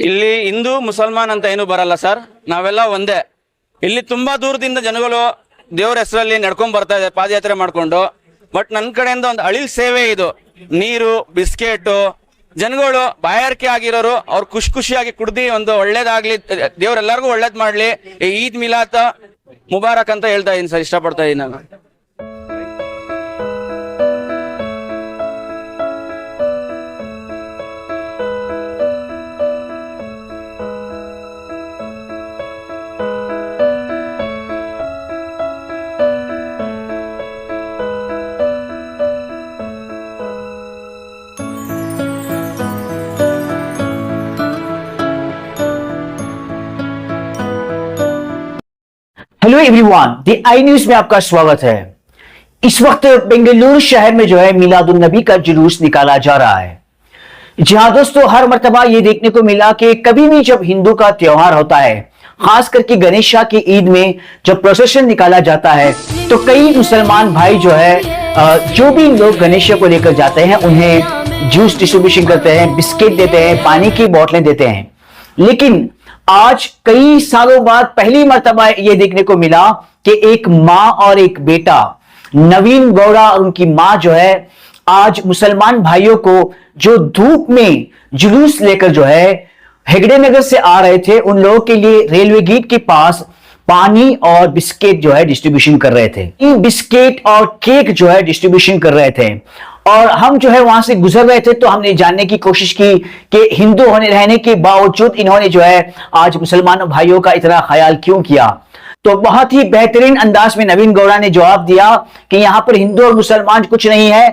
ಇಲ್ಲಿ ಹಿಂದೂ ಮುಸಲ್ಮಾನ್ ಅಂತ ಏನು ಬರಲ್ಲ ಸರ್, ನಾವೆಲ್ಲ ಒಂದೇ. ಇಲ್ಲಿ ತುಂಬಾ ದೂರದಿಂದ ಜನಗಳು ದೇವರ ಹೆಸರಲ್ಲಿ ನಡ್ಕೊಂಡ್ ಬರ್ತಾ ಇದೆ ಪಾದಯಾತ್ರೆ ಮಾಡ್ಕೊಂಡು. ಬಟ್ ನನ್ನ ಕಡೆಯಿಂದ ಒಂದು ಅಳಿಲ್ ಸೇವೆ ಇದು. ನೀರು, ಬಿಸ್ಕೆಟ್, ಜನಗಳು ಬಾಯಾರಿಕೆ ಆಗಿರೋರು ಅವ್ರು ಖುಷಿಯಾಗಿ ಕುಡ್ದಿ ಒಂದು ಒಳ್ಳೇದಾಗ್ಲಿ, ದೇವ್ರೆಲ್ಲರಿಗೂ ಒಳ್ಳೇದ್ ಮಾಡ್ಲಿ, ಈದ್ ಮಿಲಾತ್ ಮುಬಾರಕ್ ಅಂತ ಹೇಳ್ತಾ ಇದೀನಿ ಸರ್, ಇಷ್ಟಪಡ್ತಾ ಇದೀನಿ ನಾನು. Hello everyone, the I news में आपका स्वागत है। इस वक्त बेंगलुरु शहर में जो है मिलादुन नबी का जुलूस निकाला जा रहा है। जहां दोस्तों हर मर्तबा ये देखने को मिला कि कभी भी जब हिंदू का त्योहार होता है, खास करके गणेशा की ईद में जब प्रोसेशन निकाला जाता है, तो कई मुसलमान भाई जो है जो भी लोग गणेशा को लेकर जाते हैं उन्हें जूस डिस्ट्रीब्यूशन करते हैं, बिस्किट देते हैं, पानी की बोतलें देते हैं। लेकिन आज कई सालों बाद पहली मर्तबा यह देखने को मिला कि एक मां और एक बेटा नवीन गौड़ा और उनकी मां जो है आज मुसलमान भाइयों को जो धूप में जुलूस लेकर जो है हेगड़े नगर से आ रहे थे, उन लोगों के लिए रेलवे गेट के पास पानी और बिस्किट जो है डिस्ट्रीब्यूशन कर रहे थे। इन बिस्किट और केक जो है डिस्ट्रीब्यूशन कर रहे थे और हम जो है वहां से गुजर रहे थे, तो हमने जानने की कोशिश की कि हिंदू होने रहने के बावजूद इन्होंने जो है आज मुसलमान भाइयों का इतना ख्याल क्यों किया। तो बहुत ही बेहतरीन अंदाज में नवीन गौड़ा ने जवाब दिया कि यहाँ पर हिंदू और मुसलमान कुछ नहीं है,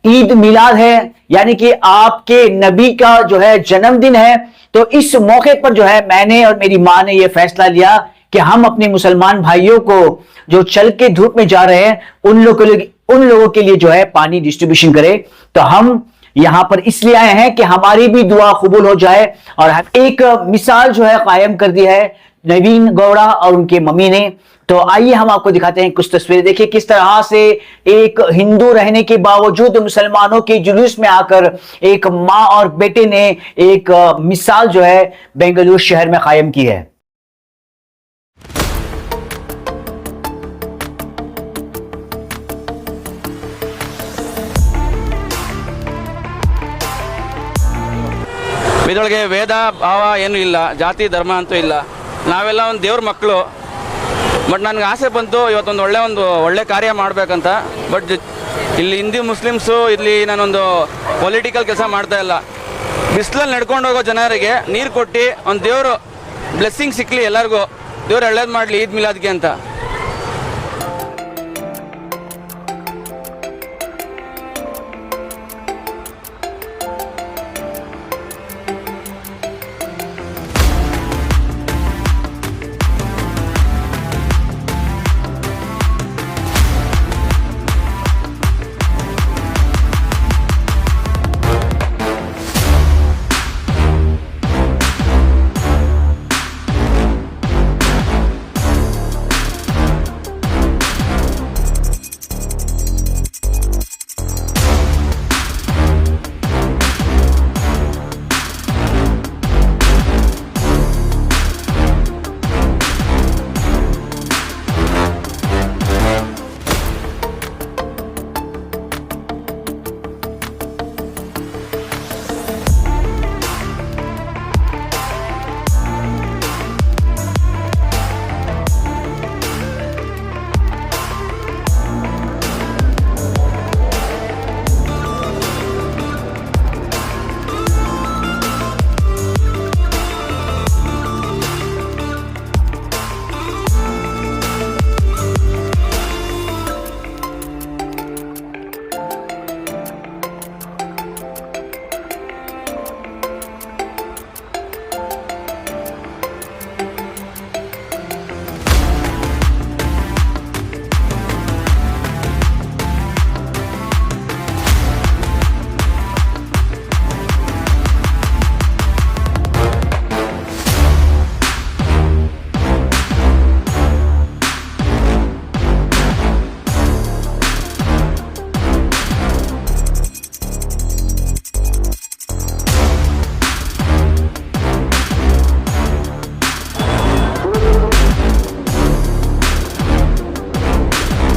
ईद मिलाद है, यानी कि आपके नबी का जो है जन्मदिन है। तो इस मौके पर जो है मैंने और मेरी मां ने यह फैसला लिया कि हम अपने मुसलमान भाइयों को जो चल के धूप में जा रहे हैं उन लोगों के लिए जो है पानी डिस्ट्रीब्यूशन करें। तो हम यहां पर इसलिए आए हैं कि हमारी भी दुआ कबूल हो जाए और एक मिसाल जो है कायम कर दी है नवीन गौड़ा और उनके मम्मी ने। तो आइए हम आपको दिखाते हैं कुछ तस्वीरें। देखिए किस तरह से एक हिंदू रहने के बावजूद मुसलमानों के जुलूस में आकर एक मां और बेटे ने एक मिसाल जो है बेंगलुरु शहर में कायम की है। ಇದರೊಳಗೆ ವೇದ ಭಾವ ಏನೂ ಇಲ್ಲ, ಜಾತಿ ಧರ್ಮ ಅಂತೂ ಇಲ್ಲ, ನಾವೆಲ್ಲ ಒಂದು ದೇವ್ರ ಮಕ್ಕಳು. ಬಟ್ ನನಗೆ ಆಸೆ ಬಂತು ಇವತ್ತೊಂದು ಒಳ್ಳೆ ಕಾರ್ಯ ಮಾಡಬೇಕಂತ. ಬಟ್ ಇಲ್ಲಿ ಹಿಂದೂ ಮುಸ್ಲಿಮ್ಸು ಇಲ್ಲಿ ನಾನೊಂದು ಪೊಲಿಟಿಕಲ್ ಕೆಲಸ ಮಾಡ್ತಾ ಇಲ್ಲ. ಬಿಸಿಲಲ್ಲಿ ನಡ್ಕೊಂಡು ಹೋಗೋ ಜನರಿಗೆ ನೀರು ಕೊಟ್ಟು ಒಂದು ದೇವರು ಬ್ಲೆಸ್ಸಿಂಗ್ ಸಿಕ್ಕಲಿ, ಎಲ್ಲರಿಗೂ ದೇವ್ರು ಒಳ್ಳೇದು ಮಾಡಲಿ ಈದ್ ಮಿಲಾದ್ಗೆ ಅಂತ.